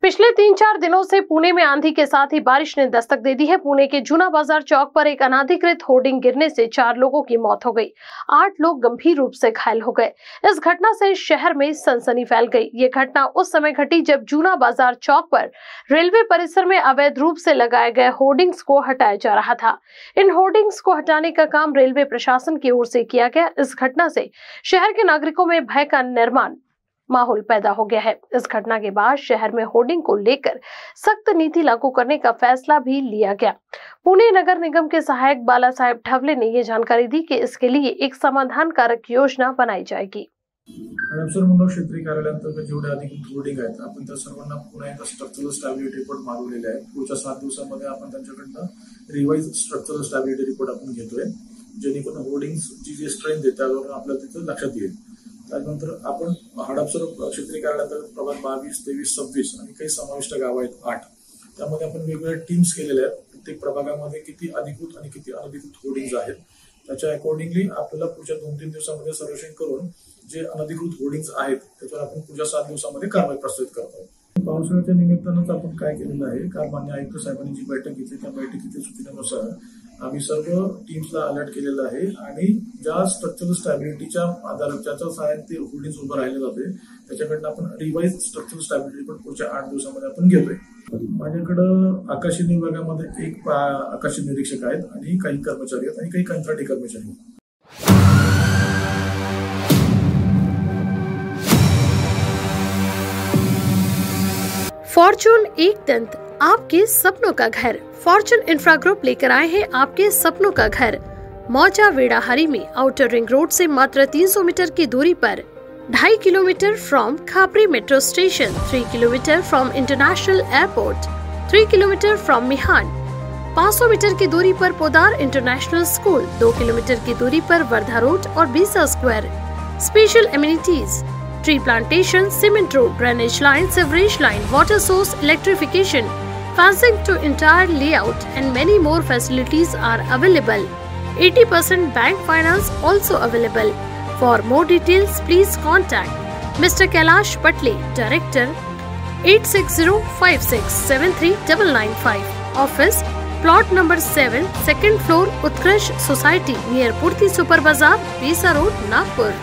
पिछले 3-4 दिनों से पुणे में आंधी के साथ ही बारिश ने दस्तक दे दी है। पुणे के जूना बाजार चौक पर एक अनाधिकृत होर्डिंग गिरने से 4 लोगों की मौत हो गई। 8 लोग गंभीर रूप से घायल हो गए। इस घटना से शहर में सनसनी फैल गई। ये घटना उस समय घटी जब जूना बाजार चौक पर रेलवे परिसर में अवैध रूप से लगाए गए होर्डिंग्स को हटाया जा रहा था। इन होर्डिंग्स को हटाने का काम रेलवे प्रशासन की ओर से किया गया। इस घटना से शहर के नागरिकों में भय का निर्माण माहौल पैदा हो गया है। इस घटना के बाद शहर में होर्डिंग को लेकर सख्त नीति लागू करने का फैसला भी लिया गया। पुणे नगर निगम के सहायक बाला साहेब ठवले ने ये जानकारी दी कि इसके लिए एक समाधानकारक योजना बनाई जाएगी। क्षेत्रीय कार्यालयाअंतर्गत जेवढे अधिकृत होर्डिंग आहेत आपण त्या सर्वांना पुन्हा एकदा स्ट्रक्चरल स्टॅबिलिटी रिपोर्ट मागवलेला आहे। पुढच्या 7 दिवसांमध्ये आपण त्यांच्याकडनं रिवाइज स्ट्रक्चरल स्टॅबिलिटी रिपोर्ट आपण घेतोय, जेणेकरून होर्डिंग्सची जी स्ट्रेंथ आहे त्यावर आपल्याला तिथे लक्षात येईल। त्यानंतर आपण हडपसर क्षेत्रीय कार्यालयाअंतर्गत प्रभाग 22, 23, 26 आणि काही समाविष्ट गाव आहेत 8, त्यामध्ये आपण वेगवेगळ्या टीम्स केलेल्या आहेत। प्रत्येक प्रभागामध्ये किती अधिकृत आणि किती अनधिकृत होर्डिंग्स आहेत त्याच्या अकॉर्डिंगली आपल्याला पुढच्या 2-3 दिवसांमध्ये सर्वेक्षण करून जे अनधिकृत होर्डिंग्स आहेत त्याच्यावर आपण पुढच्या 7 दिवसांमध्ये कारवाई प्रस्तुत करतो। पावसाळ्याच्या निमित्तानंच आपण काय केलेलं आहे, काल मान्य आयुक्त साहेबांनी जी बैठक घेतली त्या बैठकीच्या सूचनेनुसार आम्ही सर्व टीम्सला अलर्ट केलेलं आहे आणि ज्या स्ट्रक्चरल स्टॅबिलिटीच्या आधारावर ज्याच्या सहाय्याने ते होर्डिंग्स उभं राहिले जाते त्याच्याकडनं आपण रिवाइज स्ट्रक्चरल स्टॅबिलिटी पण पुढच्या 8 दिवसांमध्ये आपण घेतोय। माझ्याकडं आकाशी विभागामध्ये एक आकाशी निरीक्षक आहेत आणि काही कर्मचारी आहेत आणि काही कंत्राटी कर्मचारी आहेत। फॉर्च्यून एक दंत, आपके सपनों का घर। फॉर्च्यून इंफ्रा ग्रुप लेकर आए हैं आपके सपनों का घर। मौजा वेड़ाहारी में आउटर रिंग रोड से मात्र 300 मीटर की दूरी पर, 2.5 kilometre from Khapri metro station, 3 kilometre from international airport, 3 kilometre from Mihan, 500 metre की दूरी पर पोदार इंटरनेशनल स्कूल, 2 किलोमीटर की दूरी पर वर्धा रोड और बीसा square. Special amenities, tree plantation, cement road, drainage line, sewerage line, water source, electrification, fencing to entire layout and many more facilities are available. 80% bank finance also available. For more details, please contact Mr. Kailash Patle, Director, 8605673995. Office, plot number 7, second floor, Utkarsh Society, near Purti Super Bazaar, Bisa Road, Nagpur.